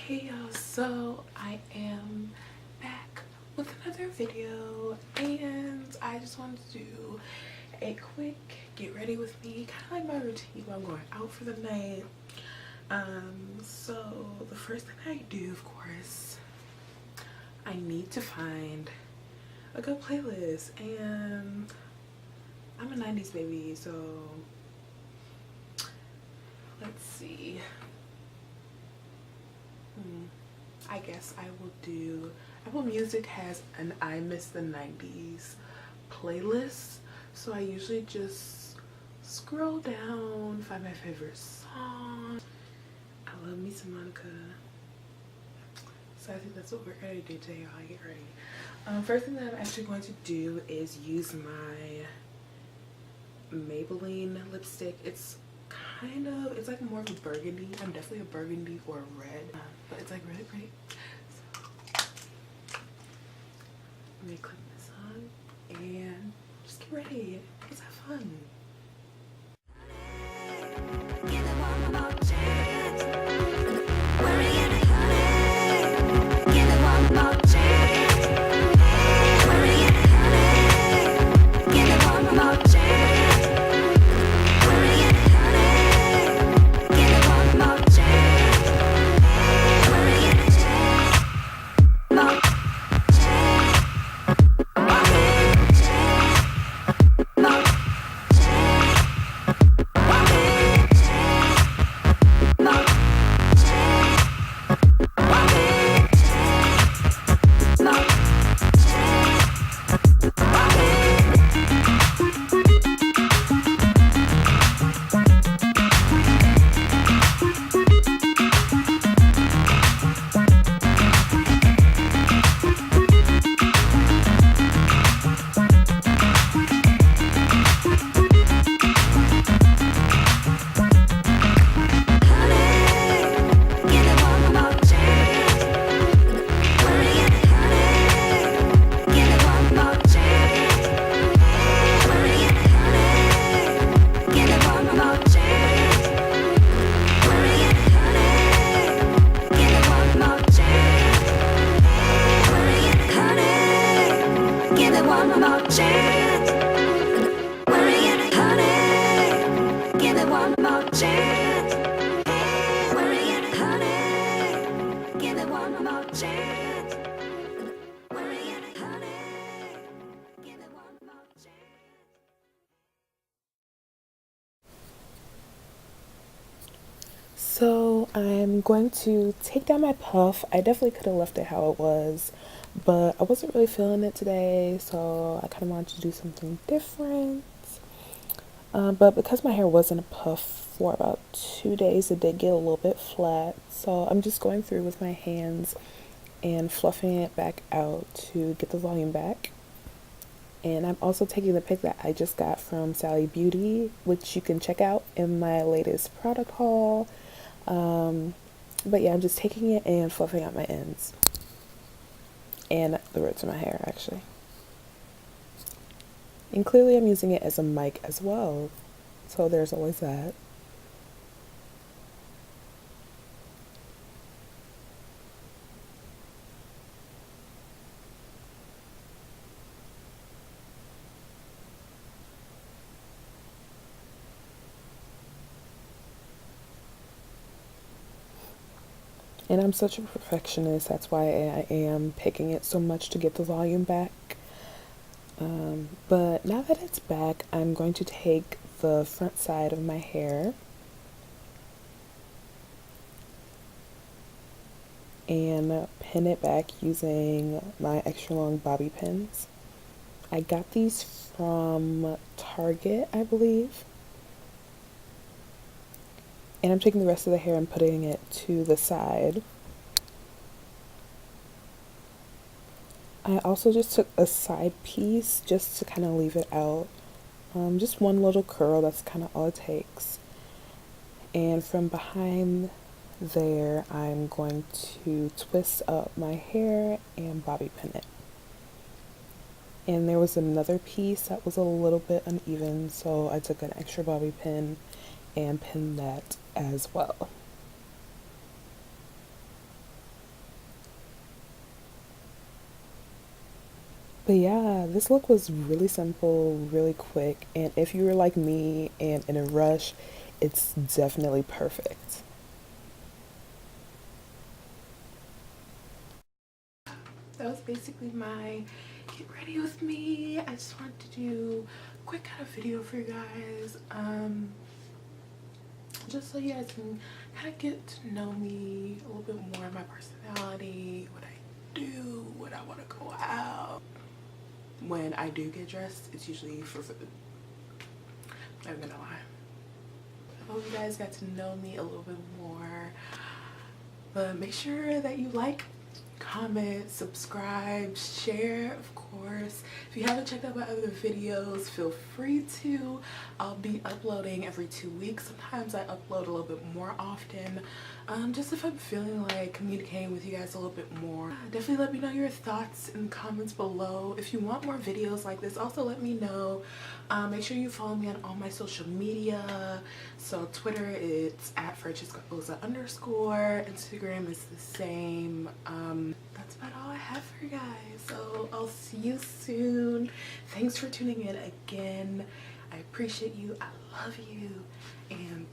Hey y'all, so I am back with another video and I just wanted to do a quick get ready with me, kind of like my routine while I'm going out for the night. So the first thing I do, of course, I need to find a good playlist, and I'm a 90s baby, so let's see. I guess I will do, Apple Music has an I Miss the 90s playlist, so I usually just scroll down, find my favorite song. I love me some Monica, so I think that's what we're gonna do today. Y'all get ready. First thing that I'm actually going to do is use my Maybelline lipstick. It's like more of a burgundy. I'm definitely a burgundy or a red, but it's like really pretty. So let me click this on and just get ready. Let's have fun. So I'm going to take down my puff. I definitely could have left it how it was, but I wasn't really feeling it today, so I kind of wanted to do something different. But because my hair wasn't a puff for about 2 days, it did get a little bit flat. So I'm just going through with my hands and fluffing it back out to get the volume back. And I'm also taking the pick that I just got from Sally Beauty, which you can check out in my latest product haul. But yeah, I'm just taking it and fluffing out my ends and the roots of my hair, actually. And clearly I'm using it as a mic as well, so there's always that. And I'm such a perfectionist, that's why I am picking it so much to get the volume back. But now that it's back, I'm going to take the front side of my hair and pin it back using my extra long bobby pins. I got these from Target, I believe. And I'm taking the rest of the hair and putting it to the side. I also just took a side piece just to kind of leave it out. Just one little curl, that's kind of all it takes. And from behind there, I'm going to twist up my hair and bobby pin it. And there was another piece that was a little bit uneven, so I took an extra bobby pin and pinned that as well. But yeah, this look was really simple, really quick, and if you were like me and in a rush, it's definitely perfect. That was basically my get ready with me. I just wanted to do a quick kind of video for you guys. Just so you guys can kind of get to know me a little bit more, my personality, what I do, when I want to go out. When I do get dressed, it's usually for food. I'm gonna lie. I hope you guys got to know me a little bit more. But make sure that you like, comment, subscribe, share, of course. If you haven't checked out my other videos, feel free to. I'll be uploading every 2 weeks. Sometimes I upload a little bit more often, just if I'm feeling like communicating with you guys a little bit more. Definitely let me know your thoughts in the comments below. If you want more videos like this, also let me know. Make sure you follow me on all my social media. So Twitter, it's at @FrancescaOza_. Instagram is the same. That's about all I have for you guys. So I'll see you soon. Thanks for tuning in again. I appreciate you. I love you. And